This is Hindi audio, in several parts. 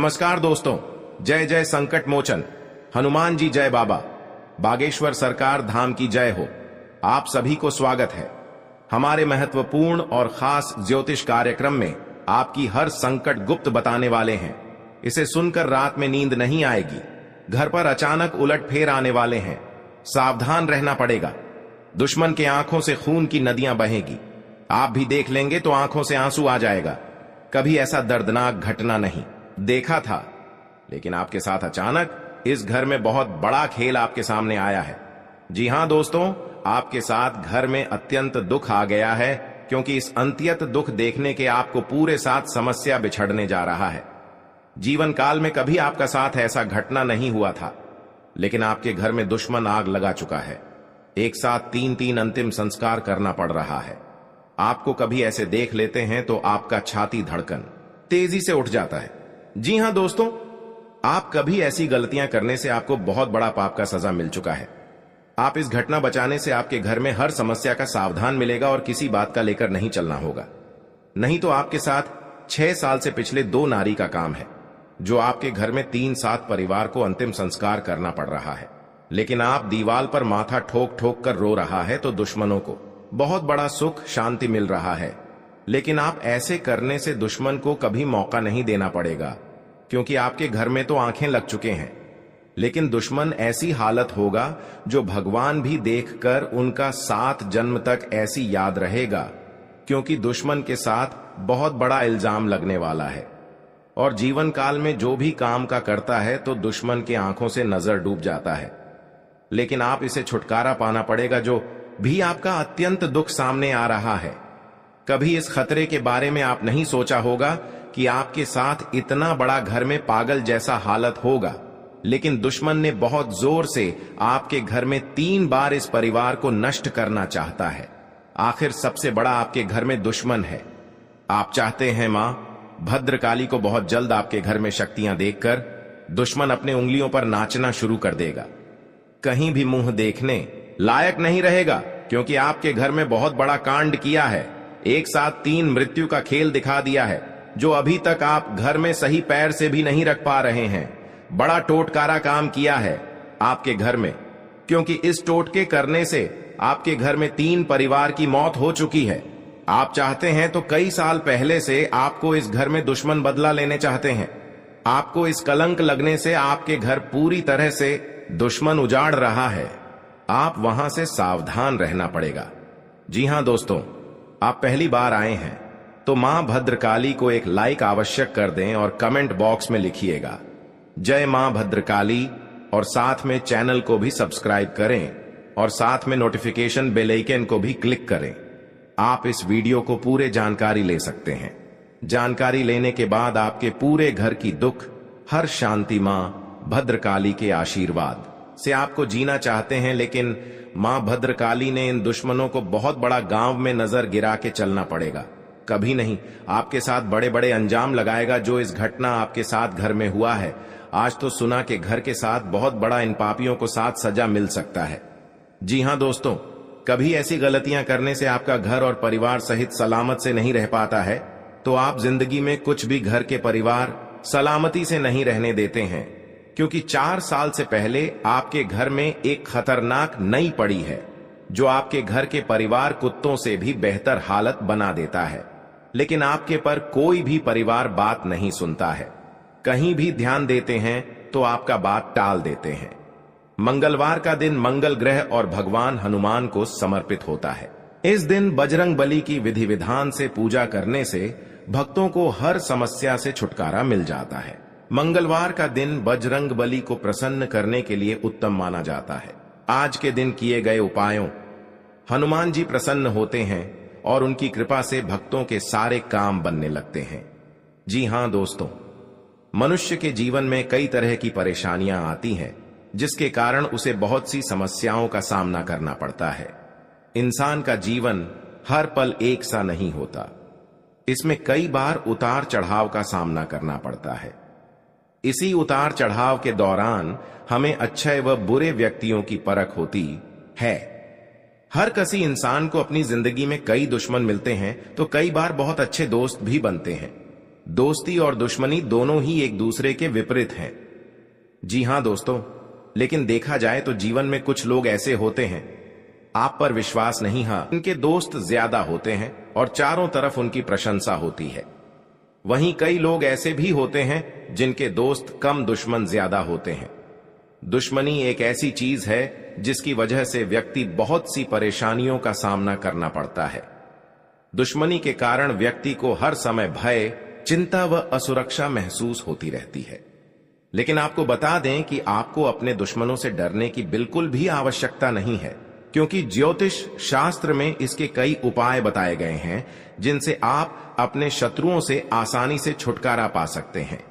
नमस्कार दोस्तों, जय जय संकट मोचन, हनुमान जी जय बाबा, बागेश्वर सरकार धाम की जय हो। आप सभी को स्वागत है हमारे महत्वपूर्ण और खास ज्योतिष कार्यक्रम में। आपकी हर संकट गुप्त बताने वाले हैं। इसे सुनकर रात में नींद नहीं आएगी, घर पर अचानक उलट फेर आने वाले हैं। सावधान रहना पड़ेगा, दुश्मन के आंखों से खून की नदियां बहेगी। आप भी देख लेंगे तो आंखों से आंसू आ जाएगा। कभी ऐसा दर्दनाक घटना नहीं देखा था, लेकिन आपके साथ अचानक इस घर में बहुत बड़ा खेल आपके सामने आया है। जी हां दोस्तों, आपके साथ घर में अत्यंत दुख आ गया है, क्योंकि इस अंत्यत दुख देखने के आपको पूरे साथ समस्या बिछड़ने जा रहा है। जीवन काल में कभी आपका साथ ऐसा घटना नहीं हुआ था, लेकिन आपके घर में दुश्मन आग लगा चुका है। एक साथ तीन तीन अंतिम संस्कार करना पड़ रहा है। आपको कभी ऐसे देख लेते हैं तो आपका छाती धड़कन तेजी से उठ जाता है। जी हां दोस्तों, आप कभी ऐसी गलतियां करने से आपको बहुत बड़ा पाप का सजा मिल चुका है। आप इस घटना बचाने से आपके घर में हर समस्या का सावधान मिलेगा और किसी बात का लेकर नहीं चलना होगा। नहीं तो आपके साथ 6 साल से पिछले 2 नारी का काम है, जो आपके घर में 3-7 परिवार को अंतिम संस्कार करना पड़ रहा है। लेकिन आप दीवाल पर माथा ठोक ठोक कर रो रहा है तो दुश्मनों को बहुत बड़ा सुख शांति मिल रहा है। लेकिन आप ऐसे करने से दुश्मन को कभी मौका नहीं देना पड़ेगा, क्योंकि आपके घर में तो आंखें लग चुके हैं। लेकिन दुश्मन ऐसी हालत होगा जो भगवान भी देखकर उनका 7 जन्म तक ऐसी याद रहेगा, क्योंकि दुश्मन के साथ बहुत बड़ा इल्जाम लगने वाला है। और जीवन काल में जो भी काम का करता है तो दुश्मन के आंखों से नजर डूब जाता है। लेकिन आप इसे छुटकारा पाना पड़ेगा, जो भी आपका अत्यंत दुख सामने आ रहा है। कभी इस खतरे के बारे में आप नहीं सोचा होगा कि आपके साथ इतना बड़ा घर में पागल जैसा हालत होगा, लेकिन दुश्मन ने बहुत जोर से आपके घर में 3 बार इस परिवार को नष्ट करना चाहता है। आखिर सबसे बड़ा आपके घर में दुश्मन है। आप चाहते हैं मां भद्रकाली को बहुत जल्द आपके घर में शक्तियां देखकर दुश्मन अपने उंगलियों पर नाचना शुरू कर देगा। कहीं भी मुंह देखने लायक नहीं रहेगा, क्योंकि आपके घर में बहुत बड़ा कांड किया है। एक साथ 3 मृत्यु का खेल दिखा दिया है, जो अभी तक आप घर में सही पैर से भी नहीं रख पा रहे हैं। बड़ा टोटकारा काम किया है आपके घर में, क्योंकि इस टोटके करने से आपके घर में 3 परिवार की मौत हो चुकी है। आप चाहते हैं तो कई साल पहले से आपको इस घर में दुश्मन बदला लेने चाहते हैं। आपको इस कलंक लगने से आपके घर पूरी तरह से दुश्मन उजाड़ रहा है। आप वहां से सावधान रहना पड़ेगा। जी हां दोस्तों, आप पहली बार आए हैं तो मां भद्रकाली को एक लाइक अवश्य कर दें और कमेंट बॉक्स में लिखिएगा जय मां भद्रकाली, और साथ में चैनल को भी सब्सक्राइब करें और साथ में नोटिफिकेशन बेल आइकन को भी क्लिक करें। आप इस वीडियो को पूरे जानकारी ले सकते हैं। जानकारी लेने के बाद आपके पूरे घर की दुख हर शांति मां भद्रकाली के आशीर्वाद से आपको जीना चाहते हैं। लेकिन मां भद्रकाली ने इन दुश्मनों को बहुत बड़ा गांव में नजर गिरा के चलना पड़ेगा। कभी नहीं आपके साथ बड़े बड़े अंजाम लगाएगा, जो इस घटना आपके साथ घर में हुआ है। आज तो सुना के घर के साथ बहुत बड़ा इन पापियों को साथ सजा मिल सकता है। जी हां दोस्तों, कभी ऐसी गलतियां करने से आपका घर और परिवार सहित सलामत से नहीं रह पाता है, तो आप जिंदगी में कुछ भी घर के परिवार सलामती से नहीं रहने देते हैं, क्योंकि 4 साल से पहले आपके घर में एक खतरनाक नई पड़ी है, जो आपके घर के परिवार कुत्तों से भी बेहतर हालत बना देता है। लेकिन आपके पर कोई भी परिवार बात नहीं सुनता है। कहीं भी ध्यान देते हैं तो आपका बात टाल देते हैं। मंगलवार का दिन मंगल ग्रह और भगवान हनुमान को समर्पित होता है। इस दिन बजरंग बली की विधि विधान से पूजा करने से भक्तों को हर समस्या से छुटकारा मिल जाता है। मंगलवार का दिन बजरंग बली को प्रसन्न करने के लिए उत्तम माना जाता है। आज के दिन किए गए उपायों हनुमान जी प्रसन्न होते हैं और उनकी कृपा से भक्तों के सारे काम बनने लगते हैं। जी हां दोस्तों, मनुष्य के जीवन में कई तरह की परेशानियां आती हैं, जिसके कारण उसे बहुत सी समस्याओं का सामना करना पड़ता है। इंसान का जीवन हर पल एक सा नहीं होता। इसमें कई बार उतार चढ़ाव का सामना करना पड़ता है। इसी उतार चढ़ाव के दौरान हमें अच्छे व बुरे व्यक्तियों की परख होती है। हर किसी इंसान को अपनी जिंदगी में कई दुश्मन मिलते हैं तो कई बार बहुत अच्छे दोस्त भी बनते हैं। दोस्ती और दुश्मनी दोनों ही एक दूसरे के विपरीत हैं। जी हां दोस्तों, लेकिन देखा जाए तो जीवन में कुछ लोग ऐसे होते हैं, आप पर विश्वास नहीं, हाँ, इनके दोस्त ज्यादा होते हैं और चारों तरफ उनकी प्रशंसा होती है। वहीं कई लोग ऐसे भी होते हैं जिनके दोस्त कम, दुश्मन ज्यादा होते हैं। दुश्मनी एक ऐसी चीज है जिसकी वजह से व्यक्ति बहुत सी परेशानियों का सामना करना पड़ता है। दुश्मनी के कारण व्यक्ति को हर समय भय, चिंता व असुरक्षा महसूस होती रहती है। लेकिन आपको बता दें कि आपको अपने दुश्मनों से डरने की बिल्कुल भी आवश्यकता नहीं है, क्योंकि ज्योतिष शास्त्र में इसके कई उपाय बताए गए हैं जिनसे आप अपने शत्रुओं से आसानी से छुटकारा पा सकते हैं।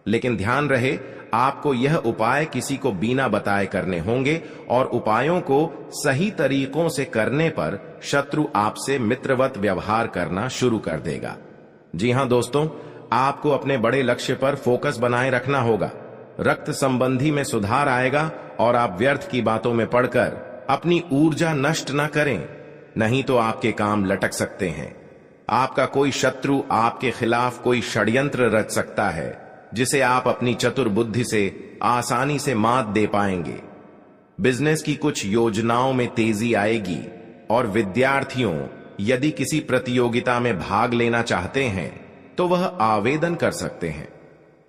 लेकिन ध्यान रहे, आपको यह उपाय किसी को बिना बताए करने होंगे और उपायों को सही तरीकों से करने पर शत्रु आपसे मित्रवत व्यवहार करना शुरू कर देगा। जी हां दोस्तों, आपको अपने बड़े लक्ष्य पर फोकस बनाए रखना होगा। रक्त संबंधी में सुधार आएगा और आप व्यर्थ की बातों में पड़कर अपनी ऊर्जा नष्ट न करें, नहीं तो आपके काम लटक सकते हैं। आपका कोई शत्रु आपके खिलाफ कोई षड्यंत्र रच सकता है जिसे आप अपनी चतुर बुद्धि से आसानी से मात दे पाएंगे। बिजनेस की कुछ योजनाओं में तेजी आएगी और विद्यार्थियों यदि किसी प्रतियोगिता में भाग लेना चाहते हैं तो वह आवेदन कर सकते हैं।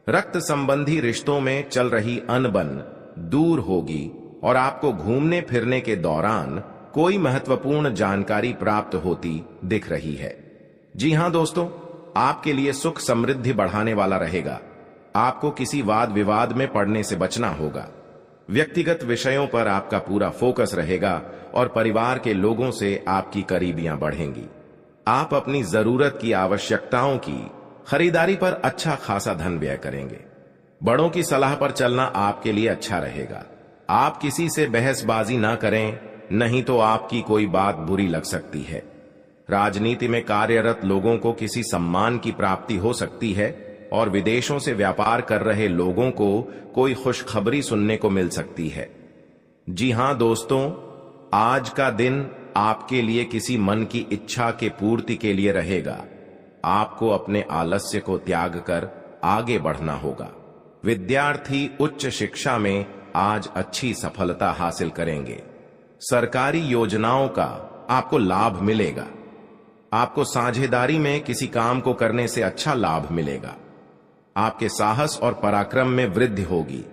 रक्त संबंधी रिश्तों में चल रही अनबन दूर होगी और आपको घूमने फिरने के दौरान कोई महत्वपूर्ण जानकारी प्राप्त होती दिख रही है। जी हां दोस्तों, आपके लिए सुख समृद्धि बढ़ाने वाला रहेगा। आपको किसी वाद विवाद में पड़ने से बचना होगा। व्यक्तिगत विषयों पर आपका पूरा फोकस रहेगा और परिवार के लोगों से आपकी करीबियां बढ़ेंगी। आप अपनी जरूरत की आवश्यकताओं की खरीदारी पर अच्छा खासा धन व्यय करेंगे। बड़ों की सलाह पर चलना आपके लिए अच्छा रहेगा। आप किसी से बहसबाजी ना करें, नहीं तो आपकी कोई बात बुरी लग सकती है। राजनीति में कार्यरत लोगों को किसी सम्मान की प्राप्ति हो सकती है और विदेशों से व्यापार कर रहे लोगों को कोई खुशखबरी सुनने को मिल सकती है। जी हां दोस्तों, आज का दिन आपके लिए किसी मन की इच्छा के पूर्ति के लिए रहेगा। आपको अपने आलस्य को त्याग कर आगे बढ़ना होगा। विद्यार्थी उच्च शिक्षा में आज अच्छी सफलता हासिल करेंगे। सरकारी योजनाओं का आपको लाभ मिलेगा। आपको साझेदारी में किसी काम को करने से अच्छा लाभ मिलेगा। आपके साहस और पराक्रम में वृद्धि होगी।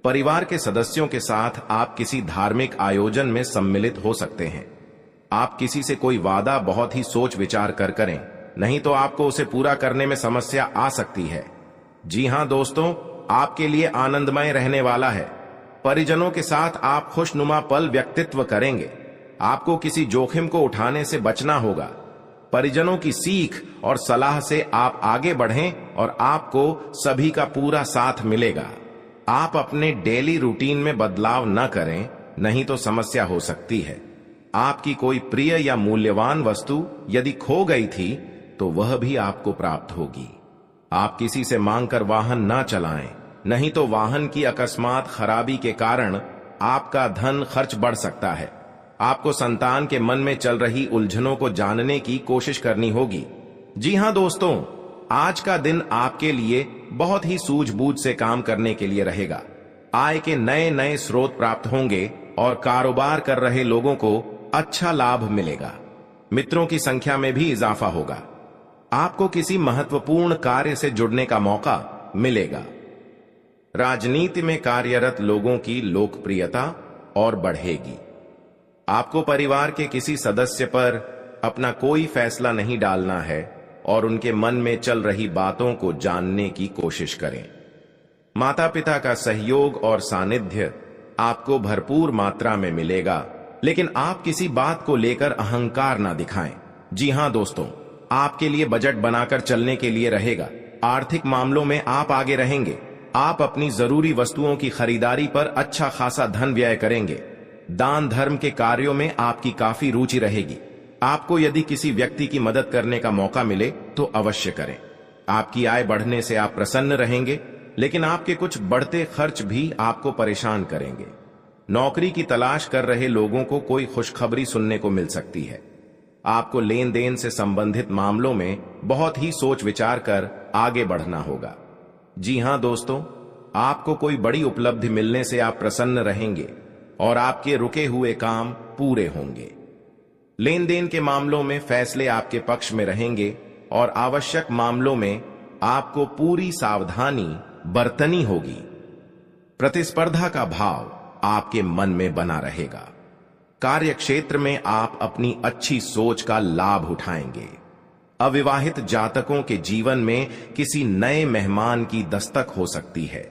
परिवार के सदस्यों के साथ आप किसी धार्मिक आयोजन में सम्मिलित हो सकते हैं। आप किसी से कोई वादा बहुत ही सोच विचार कर करें, नहीं तो आपको उसे पूरा करने में समस्या आ सकती है। जी हां दोस्तों, आपके लिए आनंदमय रहने वाला है। परिजनों के साथ आप खुशनुमा पल व्यक्तित्व करेंगे। आपको किसी जोखिम को उठाने से बचना होगा। परिजनों की सीख और सलाह से आप आगे बढ़ें और आपको सभी का पूरा साथ मिलेगा। आप अपने डेली रूटीन में बदलाव न करें, नहीं तो समस्या हो सकती है। आपकी कोई प्रिय या मूल्यवान वस्तु यदि खो गई थी तो वह भी आपको प्राप्त होगी। आप किसी से मांगकर वाहन न चलाएं, नहीं तो वाहन की अकस्मात खराबी के कारण आपका धन खर्च बढ़ सकता है। आपको संतान के मन में चल रही उलझनों को जानने की कोशिश करनी होगी। जी हां दोस्तों, आज का दिन आपके लिए बहुत ही सूझबूझ से काम करने के लिए रहेगा। आय के नए नए स्रोत प्राप्त होंगे और कारोबार कर रहे लोगों को अच्छा लाभ मिलेगा। मित्रों की संख्या में भी इजाफा होगा। आपको किसी महत्वपूर्ण कार्य से जुड़ने का मौका मिलेगा। राजनीति में कार्यरत लोगों की लोकप्रियता और बढ़ेगी। आपको परिवार के किसी सदस्य पर अपना कोई फैसला नहीं डालना है और उनके मन में चल रही बातों को जानने की कोशिश करें। माता पिता का सहयोग और सानिध्य आपको भरपूर मात्रा में मिलेगा, लेकिन आप किसी बात को लेकर अहंकार ना दिखाएं। जी हां दोस्तों, आपके लिए बजट बनाकर चलने के लिए रहेगा। आर्थिक मामलों में आप आगे रहेंगे। आप अपनी जरूरी वस्तुओं की खरीदारी पर अच्छा खासा धन व्यय करेंगे। दान धर्म के कार्यों में आपकी काफी रुचि रहेगी। आपको यदि किसी व्यक्ति की मदद करने का मौका मिले तो अवश्य करें। आपकी आय बढ़ने से आप प्रसन्न रहेंगे, लेकिन आपके कुछ बढ़ते खर्च भी आपको परेशान करेंगे। नौकरी की तलाश कर रहे लोगों को कोई खुशखबरी सुनने को मिल सकती है। आपको लेन देन से संबंधित मामलों में बहुत ही सोच विचार कर आगे बढ़ना होगा। जी हां दोस्तों, आपको कोई बड़ी उपलब्धि मिलने से आप प्रसन्न रहेंगे और आपके रुके हुए काम पूरे होंगे। लेन देन के मामलों में फैसले आपके पक्ष में रहेंगे और आवश्यक मामलों में आपको पूरी सावधानी बरतनी होगी। प्रतिस्पर्धा का भाव आपके मन में बना रहेगा। कार्य क्षेत्र में आप अपनी अच्छी सोच का लाभ उठाएंगे। अविवाहित जातकों के जीवन में किसी नए मेहमान की दस्तक हो सकती है।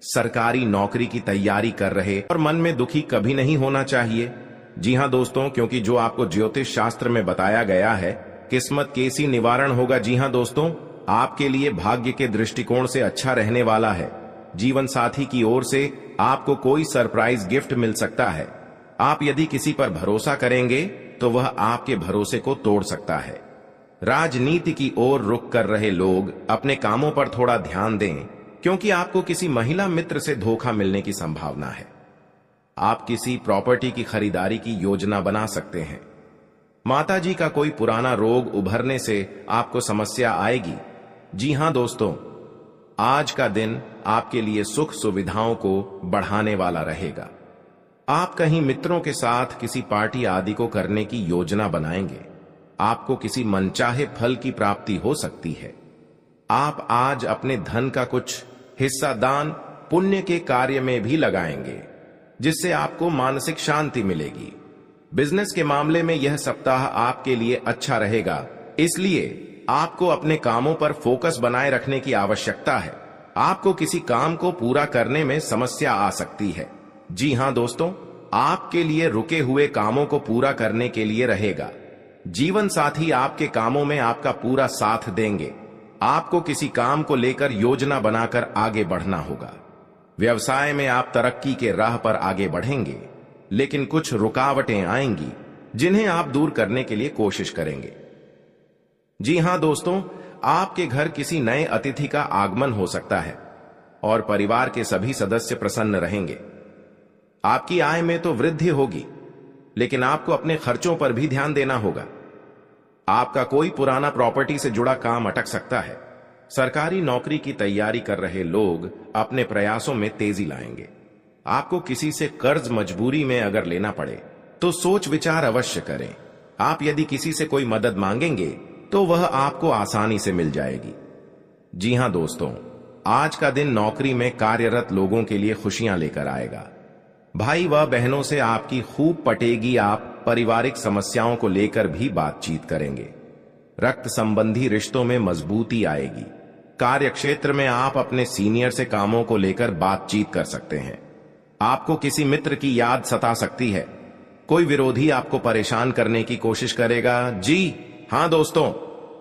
सरकारी नौकरी की तैयारी कर रहे और मन में दुखी कभी नहीं होना चाहिए। जी हां दोस्तों, क्योंकि जो आपको ज्योतिष शास्त्र में बताया गया है, किस्मत केसी निवारण होगा। जी हां दोस्तों, आपके लिए भाग्य के दृष्टिकोण से अच्छा रहने वाला है। जीवन साथी की ओर से आपको कोई सरप्राइज गिफ्ट मिल सकता है। आप यदि किसी पर भरोसा करेंगे तो वह आपके भरोसे को तोड़ सकता है। राजनीति की ओर रुख कर रहे लोग अपने कामों पर थोड़ा ध्यान दें, क्योंकि आपको किसी महिला मित्र से धोखा मिलने की संभावना है। आप किसी प्रॉपर्टी की खरीदारी की योजना बना सकते हैं। माताजी का कोई पुराना रोग उभरने से आपको समस्या आएगी। जी हां दोस्तों, आज का दिन आपके लिए सुख सुविधाओं को बढ़ाने वाला रहेगा। आप कहीं मित्रों के साथ किसी पार्टी आदि को करने की योजना बनाएंगे। आपको किसी मनचाहे फल की प्राप्ति हो सकती है। आप आज अपने धन का कुछ हिस्सा दान पुण्य के कार्य में भी लगाएंगे, जिससे आपको मानसिक शांति मिलेगी। बिजनेस के मामले में यह सप्ताह आपके लिए अच्छा रहेगा, इसलिए आपको अपने कामों पर फोकस बनाए रखने की आवश्यकता है। आपको किसी काम को पूरा करने में समस्या आ सकती है। जी हां दोस्तों, आपके लिए रुके हुए कामों को पूरा करने के लिए रहेगा। जीवन साथी आपके कामों में आपका पूरा साथ देंगे। आपको किसी काम को लेकर योजना बनाकर आगे बढ़ना होगा। व्यवसाय में आप तरक्की के राह पर आगे बढ़ेंगे, लेकिन कुछ रुकावटें आएंगी जिन्हें आप दूर करने के लिए कोशिश करेंगे। जी हां दोस्तों, आपके घर किसी नए अतिथि का आगमन हो सकता है और परिवार के सभी सदस्य प्रसन्न रहेंगे। आपकी आय में तो वृद्धि होगी, लेकिन आपको अपने खर्चों पर भी ध्यान देना होगा। आपका कोई पुराना प्रॉपर्टी से जुड़ा काम अटक सकता है। सरकारी नौकरी की तैयारी कर रहे लोग अपने प्रयासों में तेजी लाएंगे। आपको किसी से कर्ज मजबूरी में अगर लेना पड़े तो सोच विचार अवश्य करें। आप यदि किसी से कोई मदद मांगेंगे तो वह आपको आसानी से मिल जाएगी। जी हां दोस्तों, आज का दिन नौकरी में कार्यरत लोगों के लिए खुशियां लेकर आएगा। भाई व बहनों से आपकी खूब पटेगी। आप पारिवारिक समस्याओं को लेकर भी बातचीत करेंगे। रक्त संबंधी रिश्तों में मजबूती आएगी। कार्य क्षेत्र में आप अपने सीनियर से कामों को लेकर बातचीत कर सकते हैं। आपको किसी मित्र की याद सता सकती है। कोई विरोधी आपको परेशान करने की कोशिश करेगा। जी हां दोस्तों,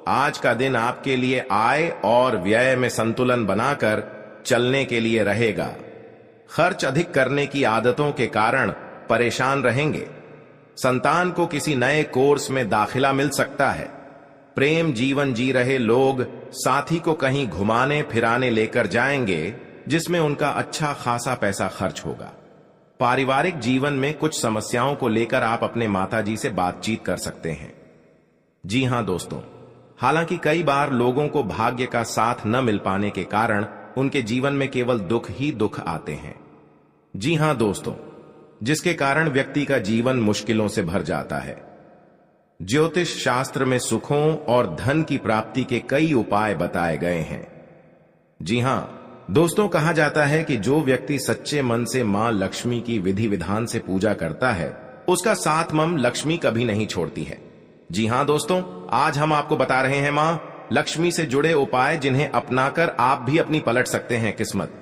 आज का दिन आपके लिए आय और व्यय में संतुलन बनाकर चलने के लिए रहेगा। खर्च अधिक करने की आदतों के कारण परेशान रहेंगे। संतान को किसी नए कोर्स में दाखिला मिल सकता है। प्रेम जीवन जी रहे लोग साथी को कहीं घुमाने फिराने लेकर जाएंगे, जिसमें उनका अच्छा खासा पैसा खर्च होगा। पारिवारिक जीवन में कुछ समस्याओं को लेकर आप अपने माताजी से बातचीत कर सकते हैं। जी हां दोस्तों, हालांकि कई बार लोगों को भाग्य का साथ न मिल पाने के कारण उनके जीवन में केवल दुख ही दुख आते हैं। जी हां दोस्तों, जिसके कारण व्यक्ति का जीवन मुश्किलों से भर जाता है। ज्योतिष शास्त्र में सुखों और धन की प्राप्ति के कई उपाय बताए गए हैं। जी हां दोस्तों, कहा जाता है कि जो व्यक्ति सच्चे मन से मां लक्ष्मी की विधि विधान से पूजा करता है, उसका साथ मम लक्ष्मी कभी नहीं छोड़ती है। जी हां दोस्तों, आज हम आपको बता रहे हैं मां लक्ष्मी से जुड़े उपाय, जिन्हें अपनाकर आप भी अपनी पलट सकते हैं किस्मत।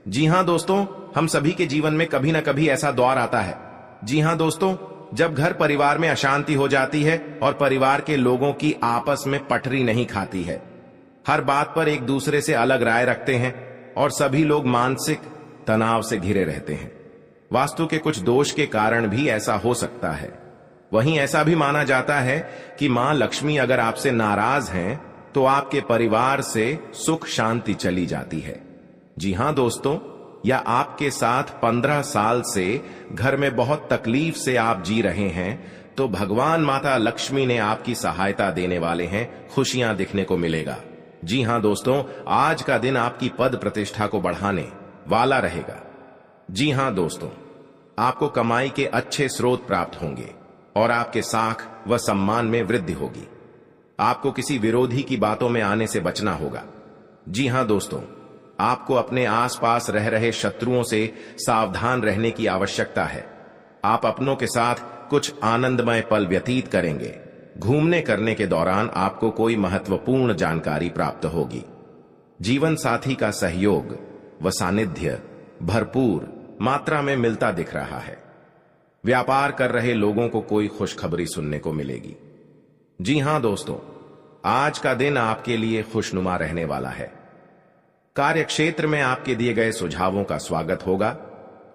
जी हां दोस्तों, हम सभी के जीवन में कभी ना कभी ऐसा दौर आता है। जी हां दोस्तों, जब घर परिवार में अशांति हो जाती है और परिवार के लोगों की आपस में पटरी नहीं खाती है। हर बात पर एक दूसरे से अलग राय रखते हैं और सभी लोग मानसिक तनाव से घिरे रहते हैं। वास्तु के कुछ दोष के कारण भी ऐसा हो सकता है। वहीं ऐसा भी माना जाता है कि मां लक्ष्मी अगर आपसे नाराज हैं तो आपके परिवार से सुख शांति चली जाती है। जी हां दोस्तों, या आपके साथ 15 साल से घर में बहुत तकलीफ से आप जी रहे हैं, तो भगवान माता लक्ष्मी ने आपकी सहायता देने वाले हैं, खुशियां दिखने को मिलेगा। जी हां दोस्तों, आज का दिन आपकी पद प्रतिष्ठा को बढ़ाने वाला रहेगा। जी हां दोस्तों, आपको कमाई के अच्छे स्रोत प्राप्त होंगे और आपके साख व सम्मान में वृद्धि होगी। आपको किसी विरोधी की बातों में आने से बचना होगा। जी हां दोस्तों, आपको अपने आसपास रह रहे शत्रुओं से सावधान रहने की आवश्यकता है। आप अपनों के साथ कुछ आनंदमय पल व्यतीत करेंगे। घूमने करने के दौरान आपको कोई महत्वपूर्ण जानकारी प्राप्त होगी। जीवन साथी का सहयोग व सानिध्य भरपूर मात्रा में मिलता दिख रहा है। व्यापार कर रहे लोगों को कोई खुशखबरी सुनने को मिलेगी। जी हां दोस्तों, आज का दिन आपके लिए खुशनुमा रहने वाला है। कार्यक्षेत्र में आपके दिए गए सुझावों का स्वागत होगा,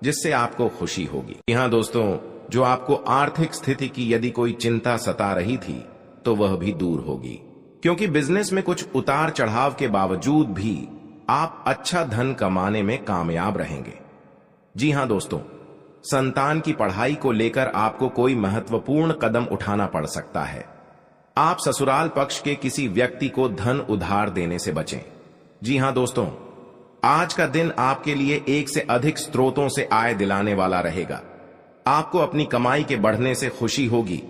जिससे आपको खुशी होगी। जी हां दोस्तों, जो आपको आर्थिक स्थिति की यदि कोई चिंता सता रही थी तो वह भी दूर होगी, क्योंकि बिजनेस में कुछ उतार चढ़ाव के बावजूद भी आप अच्छा धन कमाने में कामयाब रहेंगे। जी हां दोस्तों, संतान की पढ़ाई को लेकर आपको कोई महत्वपूर्ण कदम उठाना पड़ सकता है। आप ससुराल पक्ष के किसी व्यक्ति को धन उधार देने से बचें। जी हां दोस्तों, आज का दिन आपके लिए एक से अधिक स्रोतों से आय दिलाने वाला रहेगा। आपको अपनी कमाई के बढ़ने से खुशी होगी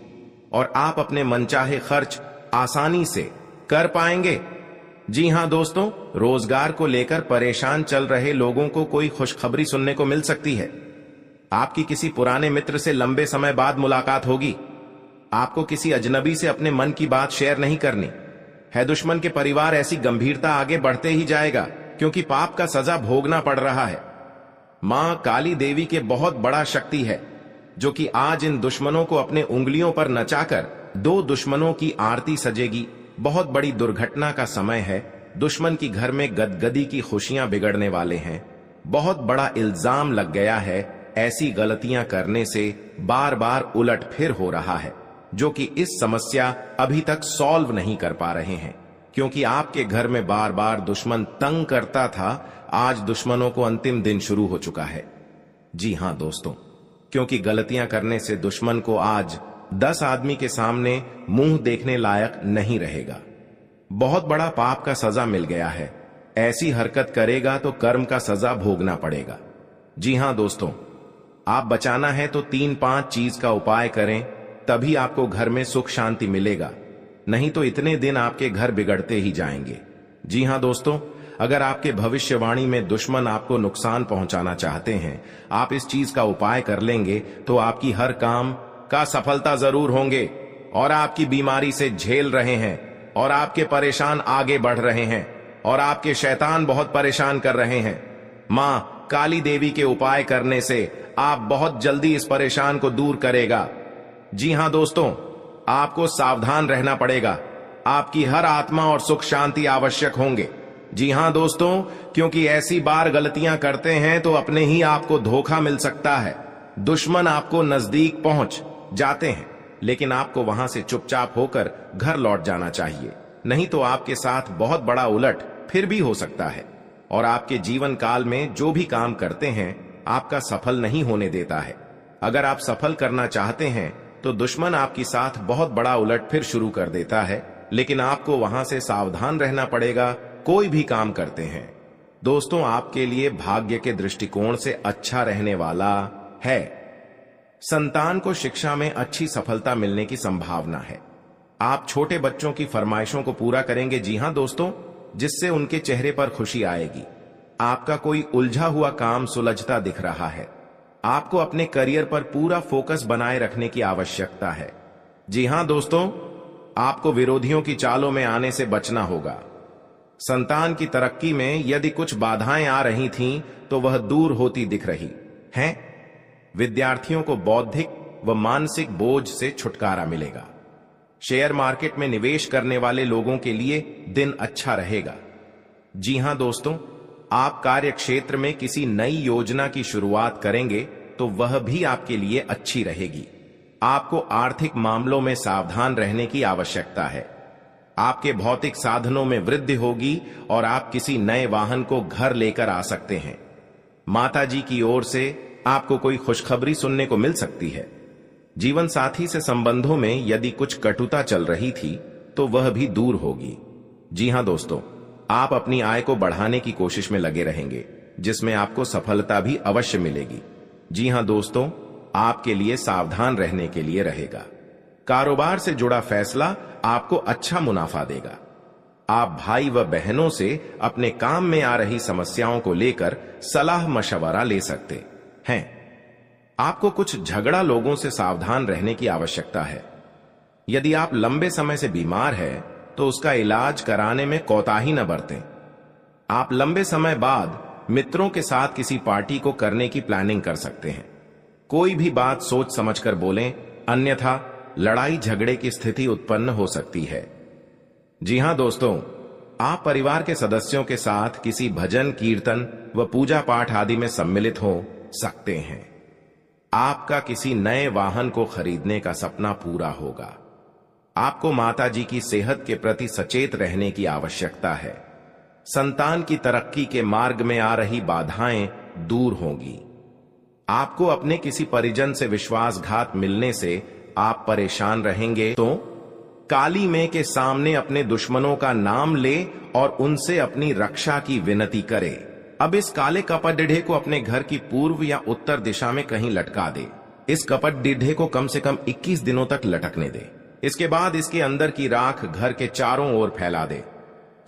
और आप अपने मनचाहे खर्च आसानी से कर पाएंगे। जी हां दोस्तों, रोजगार को लेकर परेशान चल रहे लोगों को कोई खुशखबरी सुनने को मिल सकती है। आपकी किसी पुराने मित्र से लंबे समय बाद मुलाकात होगी। आपको किसी अजनबी से अपने मन की बात शेयर नहीं करनी है। दुश्मन के परिवार ऐसी गंभीरता आगे बढ़ते ही जाएगा, क्योंकि पाप का सजा भोगना पड़ रहा है। मां काली देवी के बहुत बड़ा शक्ति है, जो कि आज इन दुश्मनों को अपने उंगलियों पर नचाकर 2 दुश्मनों की आरती सजेगी। बहुत बड़ी दुर्घटना का समय है। दुश्मन की घर में गदगदी की खुशियां बिगड़ने वाले हैं। बहुत बड़ा इल्जाम लग गया है। ऐसी गलतियां करने से बार बार उलट फिर हो रहा है, जो कि इस समस्या अभी तक सॉल्व नहीं कर पा रहे हैं, क्योंकि आपके घर में बार बार दुश्मन तंग करता था। आज दुश्मनों को अंतिम दिन शुरू हो चुका है। जी हां दोस्तों, क्योंकि गलतियां करने से दुश्मन को आज 10 आदमी के सामने मुंह देखने लायक नहीं रहेगा। बहुत बड़ा पाप का सजा मिल गया है। ऐसी हरकत करेगा तो कर्म का सजा भोगना पड़ेगा। जी हां दोस्तों, आप बचाना है तो 3-5 चीज का उपाय करें, तभी आपको घर में सुख शांति मिलेगा। नहीं तो इतने दिन आपके घर बिगड़ते ही जाएंगे। जी हां दोस्तों, अगर आपके भविष्यवाणी में दुश्मन आपको नुकसान पहुंचाना चाहते हैं, आप इस चीज का उपाय कर लेंगे तो आपकी हर काम का सफलता जरूर होंगे। और आपकी बीमारी से झेल रहे हैं और आपके परेशान आगे बढ़ रहे हैं और आपके शैतान बहुत परेशान कर रहे हैं, मां काली देवी के उपाय करने से आप बहुत जल्दी इस परेशान को दूर करेगा। जी हां दोस्तों, आपको सावधान रहना पड़ेगा। आपकी हर आत्मा और सुख शांति आवश्यक होंगे। जी हां दोस्तों, क्योंकि ऐसी बार गलतियां करते हैं तो अपने ही आपको धोखा मिल सकता है। दुश्मन आपको नजदीक पहुंच जाते हैं, लेकिन आपको वहां से चुपचाप होकर घर लौट जाना चाहिए, नहीं तो आपके साथ बहुत बड़ा उलट फिर भी हो सकता है और आपके जीवन काल में जो भी काम करते हैं आपका सफल नहीं होने देता है। अगर आप सफल करना चाहते हैं तो दुश्मन आपके साथ बहुत बड़ा उलट फिर शुरू कर देता है, लेकिन आपको वहां से सावधान रहना पड़ेगा कोई भी काम करते हैं। दोस्तों, आपके लिए भाग्य के दृष्टिकोण से अच्छा रहने वाला है। संतान को शिक्षा में अच्छी सफलता मिलने की संभावना है। आप छोटे बच्चों की फरमाइशों को पूरा करेंगे। जी हां दोस्तों, जिससे उनके चेहरे पर खुशी आएगी। आपका कोई उलझा हुआ काम सुलझता दिख रहा है। आपको अपने करियर पर पूरा फोकस बनाए रखने की आवश्यकता है। जी हां दोस्तों, आपको विरोधियों की चालों में आने से बचना होगा। संतान की तरक्की में यदि कुछ बाधाएं आ रही थीं तो वह दूर होती दिख रही हैं। विद्यार्थियों को बौद्धिक व मानसिक बोझ से छुटकारा मिलेगा। शेयर मार्केट में निवेश करने वाले लोगों के लिए दिन अच्छा रहेगा। जी हां दोस्तों, आप कार्य क्षेत्र में किसी नई योजना की शुरुआत करेंगे तो वह भी आपके लिए अच्छी रहेगी। आपको आर्थिक मामलों में सावधान रहने की आवश्यकता है। आपके भौतिक साधनों में वृद्धि होगी और आप किसी नए वाहन को घर लेकर आ सकते हैं। माता जी की ओर से आपको कोई खुशखबरी सुनने को मिल सकती है। जीवन साथी से संबंधों में यदि कुछ कटुता चल रही थी तो वह भी दूर होगी। जी हां दोस्तों, आप अपनी आय को बढ़ाने की कोशिश में लगे रहेंगे, जिसमें आपको सफलता भी अवश्य मिलेगी। जी हां दोस्तों, आपके लिए सावधान रहने के लिए रहेगा। कारोबार से जुड़ा फैसला आपको अच्छा मुनाफा देगा। आप भाई व बहनों से अपने काम में आ रही समस्याओं को लेकर सलाह मशवरा ले सकते हैं। आपको कुछ झगड़ा लोगों से सावधान रहने की आवश्यकता है। यदि आप लंबे समय से बीमार हैं, तो उसका इलाज कराने में कोताही न बरतें। आप लंबे समय बाद मित्रों के साथ किसी पार्टी को करने की प्लानिंग कर सकते हैं। कोई भी बात सोच समझकर बोलें, अन्यथा लड़ाई झगड़े की स्थिति उत्पन्न हो सकती है। जी हां दोस्तों, आप परिवार के सदस्यों के साथ किसी भजन कीर्तन व पूजा पाठ आदि में सम्मिलित हो सकते हैं। आपका किसी नए वाहन को खरीदने का सपना पूरा होगा। आपको माता जी की सेहत के प्रति सचेत रहने की आवश्यकता है। संतान की तरक्की के मार्ग में आ रही बाधाएं दूर होंगी। आपको अपने किसी परिजन से विश्वासघात मिलने से आप परेशान रहेंगे, तो काली मां के सामने अपने दुश्मनों का नाम ले और उनसे अपनी रक्षा की विनती करे। अब इस काले कपट डिढ़े को अपने घर की पूर्व या उत्तर दिशा में कहीं लटका दे। इस कपट डिढ़े को कम से कम 21 दिनों तक लटकने दे। इसके बाद इसके अंदर की राख घर के चारों ओर फैला दे।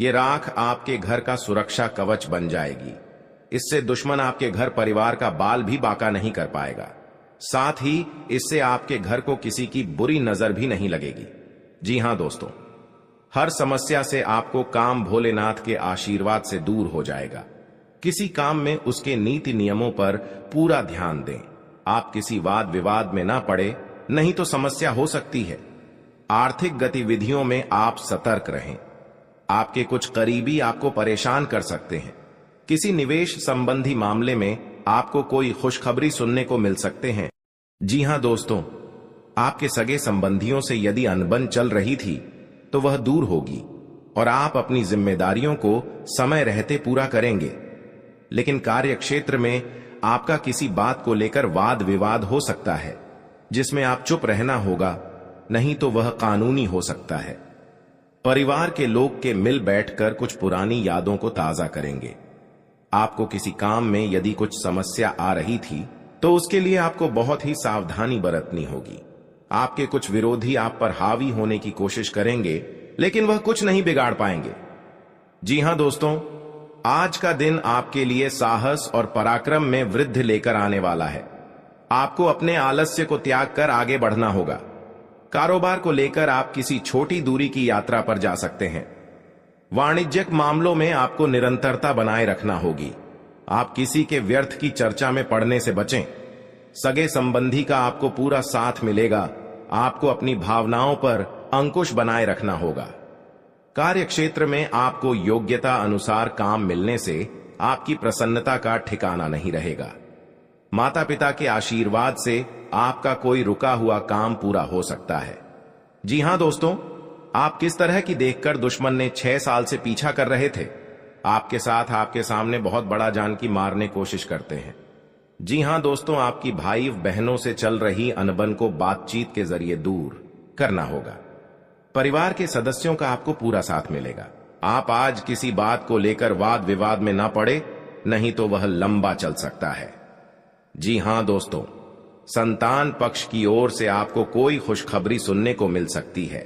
ये राख आपके घर का सुरक्षा कवच बन जाएगी। इससे दुश्मन आपके घर परिवार का बाल भी बाका नहीं कर पाएगा। साथ ही इससे आपके घर को किसी की बुरी नजर भी नहीं लगेगी। जी हां दोस्तों, हर समस्या से आपको काम भोलेनाथ के आशीर्वाद से दूर हो जाएगा। किसी काम में उसके नीति नियमों पर पूरा ध्यान दें। आप किसी वाद विवाद में ना पड़े, नहीं तो समस्या हो सकती है। आर्थिक गतिविधियों में आप सतर्क रहें। आपके कुछ करीबी आपको परेशान कर सकते हैं। किसी निवेश संबंधी मामले में आपको कोई खुशखबरी सुनने को मिल सकते हैं। जी हां दोस्तों, आपके सगे संबंधियों से यदि अनबन चल रही थी तो वह दूर होगी और आप अपनी जिम्मेदारियों को समय रहते पूरा करेंगे। लेकिन कार्य क्षेत्र में आपका किसी बात को लेकर वाद विवाद हो सकता है, जिसमें आप चुप रहना होगा, नहीं तो वह कानूनी हो सकता है। परिवार के लोग के मिल बैठकर कुछ पुरानी यादों को ताजा करेंगे। आपको किसी काम में यदि कुछ समस्या आ रही थी तो उसके लिए आपको बहुत ही सावधानी बरतनी होगी। आपके कुछ विरोधी आप पर हावी होने की कोशिश करेंगे, लेकिन वह कुछ नहीं बिगाड़ पाएंगे। जी हां दोस्तों, आज का दिन आपके लिए साहस और पराक्रम में वृद्धि लेकर आने वाला है। आपको अपने आलस्य को त्याग कर आगे बढ़ना होगा। कारोबार को लेकर आप किसी छोटी दूरी की यात्रा पर जा सकते हैं। वाणिज्यिक मामलों में आपको निरंतरता बनाए रखना होगी। आप किसी के व्यर्थ की चर्चा में पड़ने से बचें। सगे संबंधी का आपको पूरा साथ मिलेगा। आपको अपनी भावनाओं पर अंकुश बनाए रखना होगा। कार्य क्षेत्र में आपको योग्यता अनुसार काम मिलने से आपकी प्रसन्नता का ठिकाना नहीं रहेगा। माता पिता के आशीर्वाद से आपका कोई रुका हुआ काम पूरा हो सकता है। जी हां दोस्तों, आप किस तरह की देखकर दुश्मन ने 6 साल से पीछा कर रहे थे, आपके साथ आपके सामने बहुत बड़ा जानकी मारने कोशिश करते हैं। जी हां दोस्तों, आपकी भाई बहनों से चल रही अनबन को बातचीत के जरिए दूर करना होगा। परिवार के सदस्यों का आपको पूरा साथ मिलेगा। आप आज किसी बात को लेकर वाद विवाद में ना पड़े, नहीं तो वह लंबा चल सकता है। जी हां दोस्तों, संतान पक्ष की ओर से आपको कोई खुशखबरी सुनने को मिल सकती है।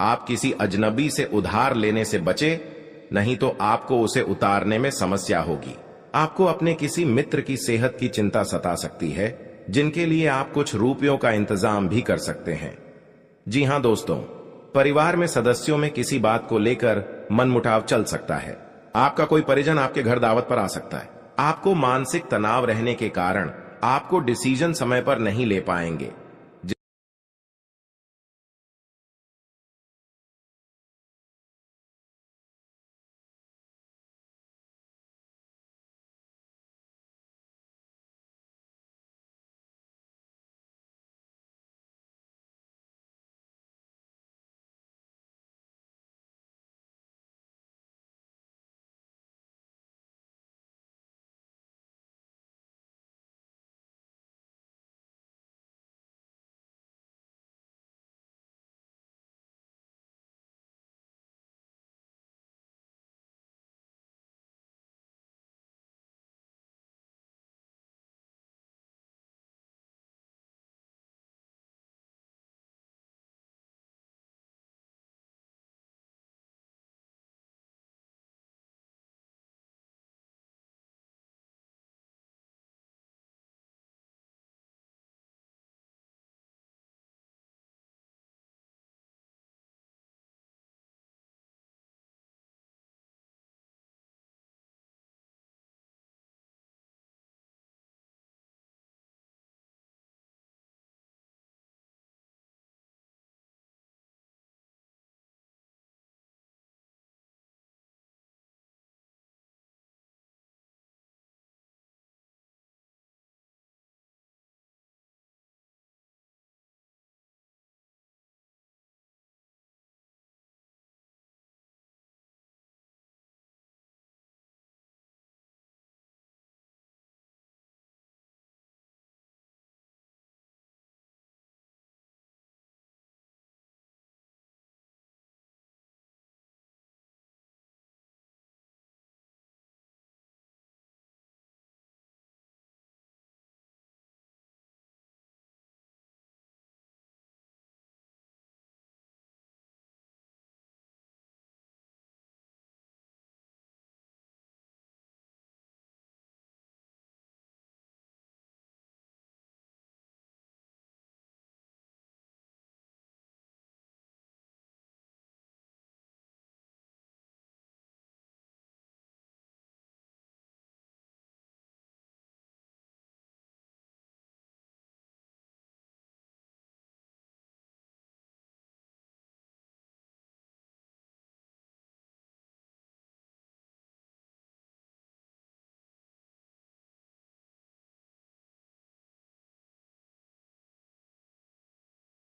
आप किसी अजनबी से उधार लेने से बचे, नहीं तो आपको उसे उतारने में समस्या होगी। आपको अपने किसी मित्र की सेहत की चिंता सता सकती है, जिनके लिए आप कुछ रुपयों का इंतजाम भी कर सकते हैं। जी हां दोस्तों, परिवार में सदस्यों में किसी बात को लेकर मनमुटाव चल सकता है। आपका कोई परिजन आपके घर दावत पर आ सकता है। आपको मानसिक तनाव रहने के कारण आपको डिसीजन समय पर नहीं ले पाएंगे।